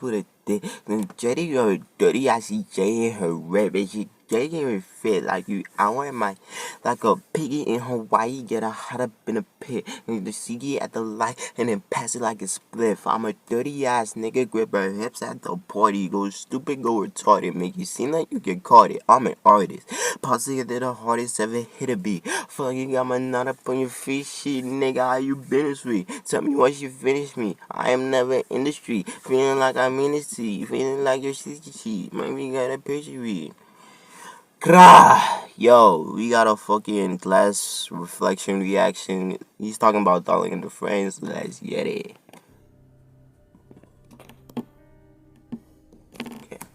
put a dick. Then Jetty or dirty, I see Jay in her red, bitch. Jay can't even fit like you. I want my like a piggy in Hawaii, get her hot up in a pit. And the CD at the light and then pass it like a spliff. I'm a dirty ass nigga, grip her hips at the party. Go stupid, go retarded, make you seem like you get caught it. I'm an artist. Positive to the hardest ever hit a beat. Fuck you got my nut up on your feet, shit, nigga. How you been this week? Tell me once you finish me. I am never in the street. Feeling like I'm in the sea. Feeling like your sister cheat. Maybe you got a picture read. Krah! Yo, we got a fucking glass reflection reaction. He's talking about Darling in the Franxx. Let's get it.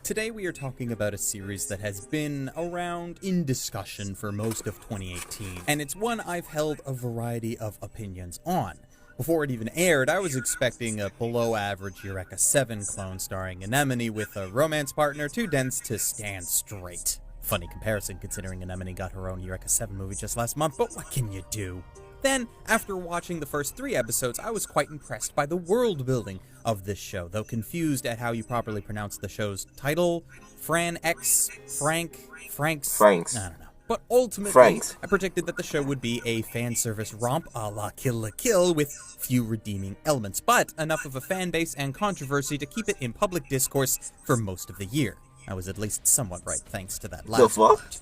Today we are talking about a series that has been around in discussion for most of 2018, and it's one I've held a variety of opinions on. Before it even aired, I was expecting a below-average Eureka 7 clone starring Anemone with a romance partner too dense to stand straight. Funny comparison considering Anemone got her own Eureka 7 movie just last month, but what can you do? Then, after watching the first 3 episodes, I was quite impressed by the world building of this show, though confused at how you properly pronounce the show's title. Franxx? Franxx. I don't know. But ultimately, Franxx. I predicted that the show would be a fan service romp a la Kill la Kill with few redeeming elements, but enough of a fan base and controversy to keep it in public discourse for most of the year. I was at least somewhat right thanks to that last The fuck? part.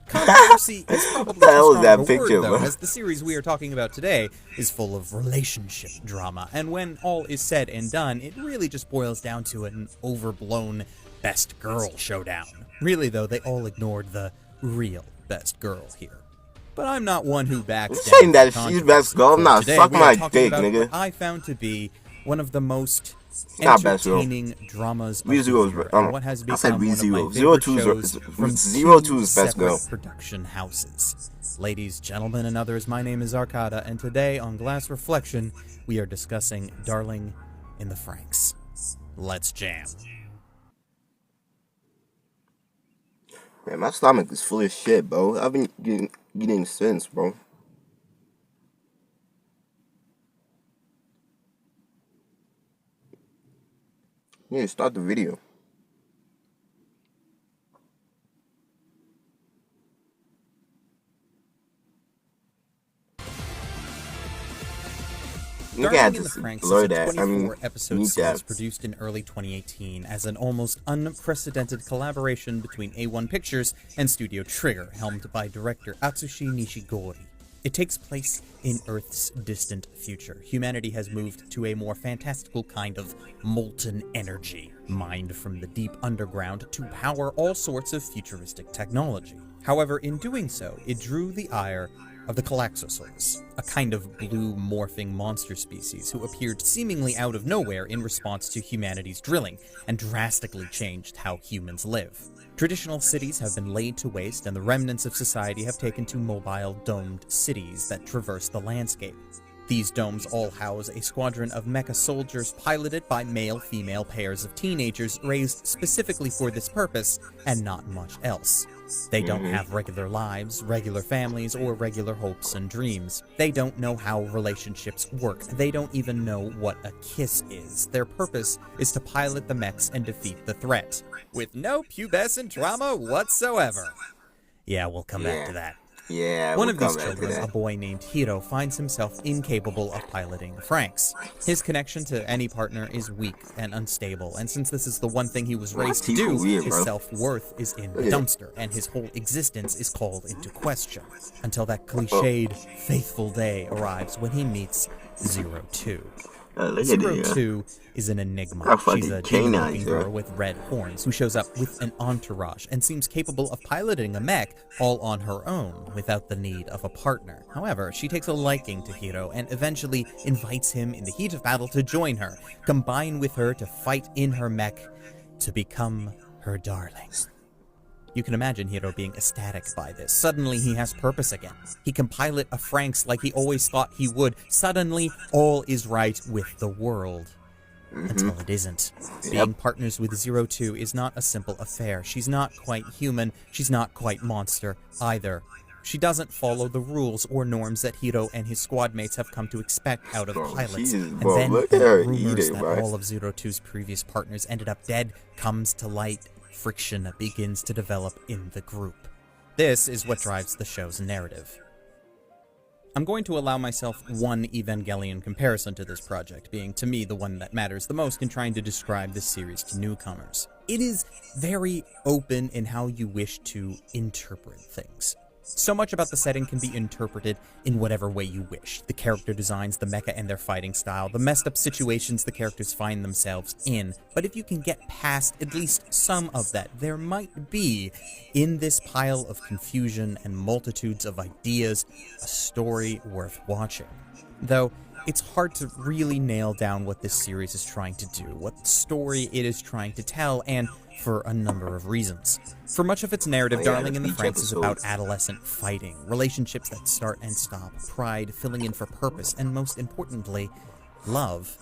Controversy is probably too hell is strong that of a picture, word, though, bro? as the series we are talking about today is full of relationship drama, and when all is said and done, it really just boils down to an overblown best girl showdown. Really, though, they all ignored the real best girl here. But I'm not one who backs You down. saying that from she's best girl? controversy. Nah, Today, suck we are my talking dick, about nigga. what I found to be one of the most Not best girl. entertaining dramas of the ReZero's year, I and what has I said become one of my ReZero. favorite 02 shows from Zero two 2's best girl. separate production houses. Ladies, gentlemen, and others, my name is Arcada, and today on Glass Reflection, we are discussing Darling in the Franxx. Let's jam. Man, my stomach is full of shit, bro. I've been eating since, bro. Yeah, start the video. You Darling have in the to Franxx blur is a that. I mean, 24-episode need series that. produced in early 2018 as an almost unprecedented collaboration between A1 Pictures and Studio Trigger, helmed by director Atsushi Nishigori. It takes place in Earth's distant future. Humanity has moved to a more fantastical kind of molten energy, mined from the deep underground to power all sorts of futuristic technology. However, in doing so, it drew the ire of the Calaxosaurus, a kind of blue morphing monster species who appeared seemingly out of nowhere in response to humanity's drilling and drastically changed how humans live. Traditional cities have been laid to waste, and the remnants of society have taken to mobile, domed cities that traverse the landscape. These domes all house a squadron of mecha soldiers piloted by male-female pairs of teenagers raised specifically for this purpose and not much else. They don't have regular lives, regular families, or regular hopes and dreams. They don't know how relationships work. They don't even know what a kiss is. Their purpose is to pilot the mechs and defeat the threat, with no pubescent drama whatsoever. Yeah, we'll come back to that. Yeah, One we'll of these come back to children, that. a boy named Hiro, finds himself incapable of piloting the Franxx. His connection to any partner is weak and unstable, and since this is the one thing he was raised to do, weird, his bro. self-worth is in the at it. dumpster, and his whole existence is called into question. Until that cliched, faithful day arrives when he meets Zero Two. Look at Zero it, Two is an enigma. How fucking She's a canine, demon-looking bro. girl with red horns who shows up with an entourage and seems capable of piloting a mech all on her own without the need of a partner. However, she takes a liking to Hiro and eventually invites him in the heat of battle to join her, combine with her to fight in her mech to become her darling. You can imagine Hiro being ecstatic by this. Suddenly he has purpose again. He can pilot a Franxx like he always thought he would. Suddenly all is right with the world. Until it isn't. Being partners with Zero Two is not a simple affair. She's not quite human. She's not quite monster either. She doesn't follow the rules or norms that Hiro and his squad mates have come to expect out of pilots. And then look at her rumors eating, that bro. all of Zero Two's previous partners ended up dead comes to light. Friction begins to develop in the group. This is what drives the show's narrative. I'm going to allow myself one Evangelion comparison to this project, being to me the one that matters the most in trying to describe this series to newcomers. It is very open in how you wish to interpret things. So much about the setting can be interpreted in whatever way you wish. The character designs, the mecha and their fighting style, the messed up situations the characters find themselves in. But if you can get past at least some of that, there might be, in this pile of confusion and multitudes of ideas, a story worth watching. Though, it's hard to really nail down what this series is trying to do, what story it is trying to tell, and for a number of reasons. For much of its narrative, Darling in the Franxx is about adolescent fighting, relationships that start and stop, pride, filling in for purpose, and most importantly, love,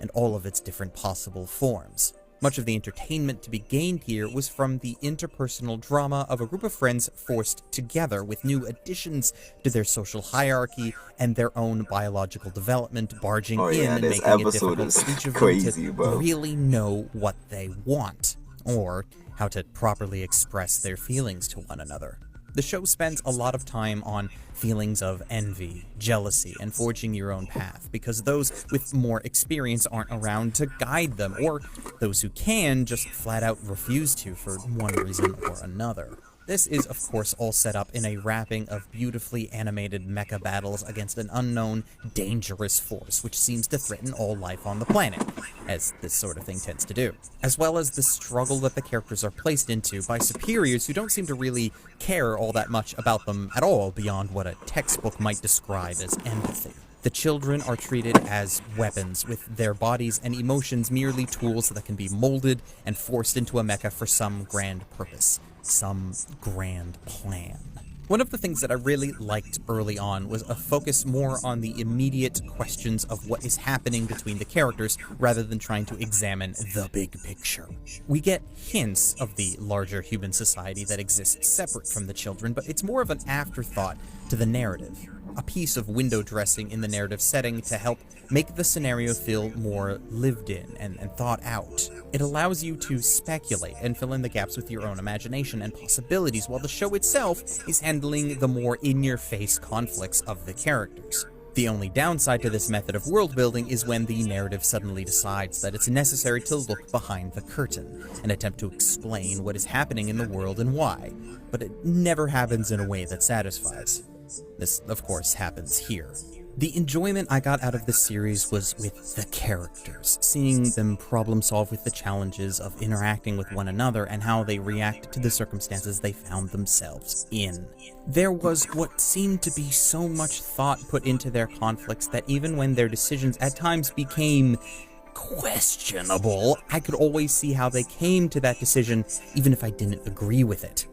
and all of its different possible forms. Much of the entertainment to be gained here was from the interpersonal drama of a group of friends forced together with new additions to their social hierarchy and their own biological development barging in and making it difficult for each of them to really know what they want, or how to properly express their feelings to one another. The show spends a lot of time on feelings of envy, jealousy, and forging your own path, because those with more experience aren't around to guide them, or those who can just flat out refuse to for one reason or another. This is, of course, all set up in a wrapping of beautifully animated mecha battles against an unknown, dangerous force which seems to threaten all life on the planet, as this sort of thing tends to do, as well as the struggle that the characters are placed into by superiors who don't seem to really care all that much about them at all beyond what a textbook might describe as empathy. The children are treated as weapons, with their bodies and emotions merely tools that can be molded and forced into a mecha for some grand purpose, some grand plan. One of the things that I really liked early on was a focus more on the immediate questions of what is happening between the characters rather than trying to examine the big picture. We get hints of the larger human society that exists separate from the children, but it's more of an afterthought to the narrative, a piece of window dressing in the narrative setting to help make the scenario feel more lived in and thought out. It allows you to speculate and fill in the gaps with your own imagination and possibilities, while the show itself is handling the more in-your-face conflicts of the characters. The only downside to this method of world building is when the narrative suddenly decides that it's necessary to look behind the curtain and attempt to explain what is happening in the world and why, but it never happens in a way that satisfies. This, of course, happens here. The enjoyment I got out of this series was with the characters, seeing them problem solve with the challenges of interacting with one another and how they react to the circumstances they found themselves in. There was what seemed to be so much thought put into their conflicts that even when their decisions at times became questionable, I could always see how they came to that decision even if I didn't agree with it.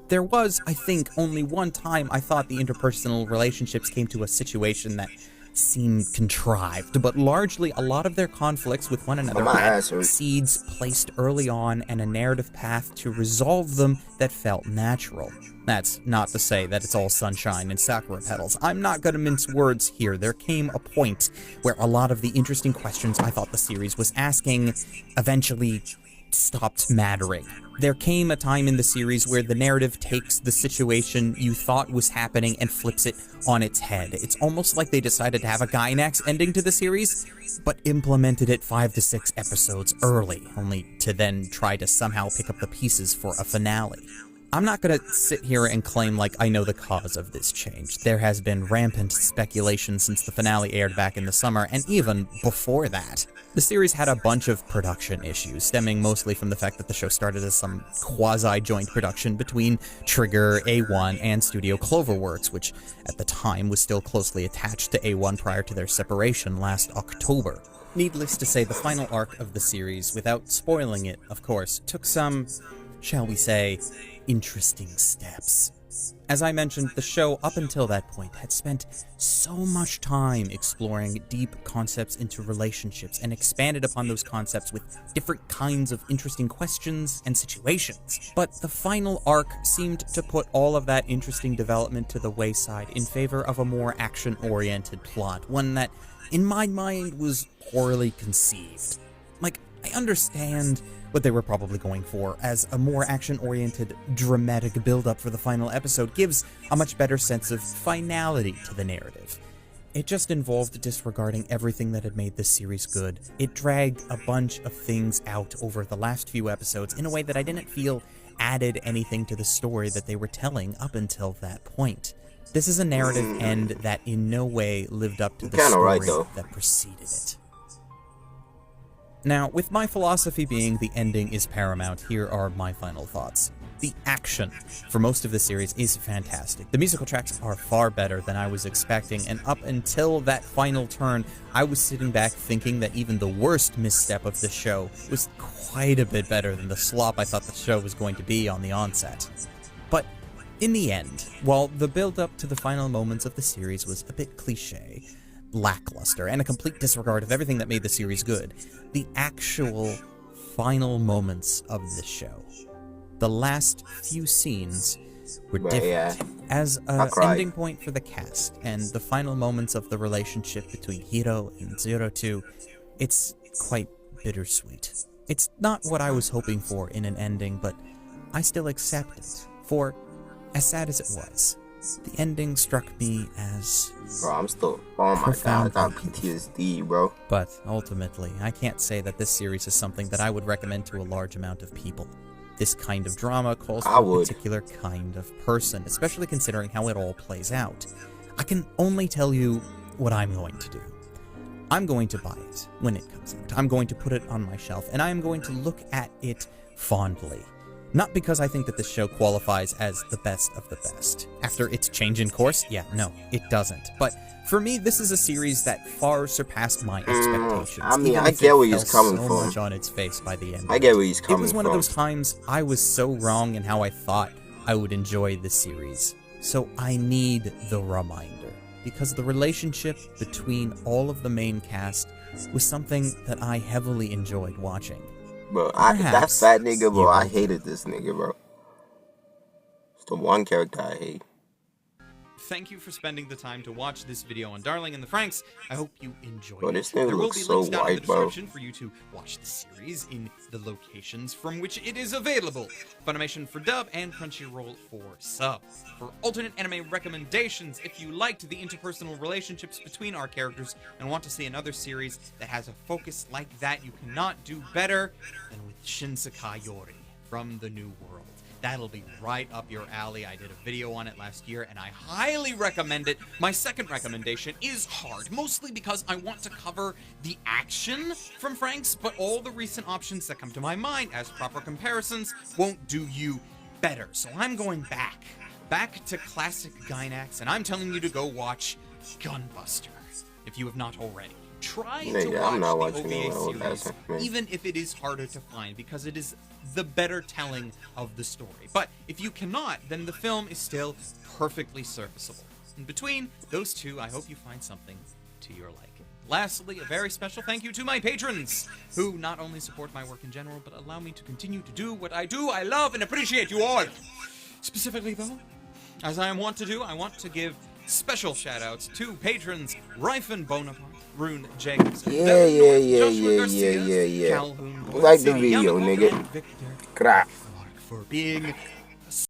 There was, I think, only one time I thought the interpersonal relationships came to a situation that seemed contrived, but largely a lot of their conflicts with one another had seeds placed early on and a narrative path to resolve them that felt natural. That's not to say that it's all sunshine and sakura petals. I'm not gonna mince words here. There came a point where a lot of the interesting questions I thought the series was asking eventually stopped mattering. There came a time in the series where the narrative takes the situation you thought was happening and flips it on its head. It's almost like they decided to have a Gainax ending to the series, but implemented it 5 to 6 episodes early, only to then try to somehow pick up the pieces for a finale. I'm not gonna sit here and claim like I know the cause of this change. There has been rampant speculation since the finale aired back in the summer, and even before that. The series had a bunch of production issues, stemming mostly from the fact that the show started as some quasi-joint production between Trigger, A1, and Studio Cloverworks, which at the time was still closely attached to A1 prior to their separation last October. Needless to say, the final arc of the series, without spoiling it, of course, took some, shall we say, interesting steps. As I mentioned, the show up until that point had spent so much time exploring deep concepts into relationships and expanded upon those concepts with different kinds of interesting questions and situations. But the final arc seemed to put all of that interesting development to the wayside in favor of a more action-oriented plot, one that, in my mind, was poorly conceived. Like, I understand what they were probably going for, as a more action-oriented, dramatic build-up for the final episode gives a much better sense of finality to the narrative. It just involved disregarding everything that had made this series good. It dragged a bunch of things out over the last few episodes in a way that I didn't feel added anything to the story that they were telling up until that point. This is a narrative end that in no way lived up to the story that preceded it. Now, with my philosophy being the ending is paramount, here are my final thoughts. The action for most of the series is fantastic. The musical tracks are far better than I was expecting, and up until that final turn, I was sitting back thinking that even the worst misstep of the show was quite a bit better than the slop I thought the show was going to be on the onset. But in the end, while the build-up to the final moments of the series was a bit cliché, lackluster, and a complete disregard of everything that made the series good, the actual final moments of this show, the last few scenes, were different. As an ending point for the cast, and the final moments of the relationship between Hiro and 02, it's quite bittersweet. It's not what I was hoping for in an ending, but I still accept it, for as sad as it was, the ending struck me as bro, I'm still, oh my god, I got PTSD, bro. But ultimately, I can't say that this series is something that I would recommend to a large amount of people. This kind of drama calls for a particular kind of person, especially considering how it all plays out. I can only tell you what I'm going to do. I'm going to buy it when it comes out. I'm going to put it on my shelf, and I'm going to look at it fondly. Not because I think that this show qualifies as the best of the best. After its change in course, yeah, no, it doesn't. But for me, this is a series that far surpassed my expectations. I mean, I get where he's coming from. So much on its face by the end. I get where he's coming from. It was one of those times I was so wrong in how I thought I would enjoy this series. So I need the reminder, because the relationship between all of the main cast was something that I heavily enjoyed watching. Bro, that fat nigga, bro, I hated this nigga, bro. It's the one character I hate. Thank you for spending the time to watch this video on Darling and the Franxx. I hope you enjoyed bro, this it. nigga looks so white, bro. For you to watch the series in the locations from which it is available. Funimation for dub and Crunchyroll for sub. For alternate anime recommendations, if you liked the interpersonal relationships between our characters and want to see another series that has a focus like that, you cannot do better than with Shinsekai Yori from the New World. That'll be right up your alley. I did a video on it last year, and I highly recommend it. My second recommendation is hard, mostly because I want to cover the action from Franxx, but all the recent options that come to my mind as proper comparisons won't do you better. So I'm going back to classic Gainax, and I'm telling you to go watch Gunbuster, if you have not already. Try to watch the OVA series, even if it is harder to find, because it is the better telling of the story. But if you cannot, then the film is still perfectly serviceable. In between those two, I hope you find something to your liking. Lastly, a very special thank you to my patrons, who not only support my work in general, but allow me to continue to do what I do. I love and appreciate you all. Specifically, though, as I am wont to do, I want to give special shout-outs to patrons Ryphen Bonaparte, Rune Jacobson, Calhoun, like the video, nigga. Victor, for being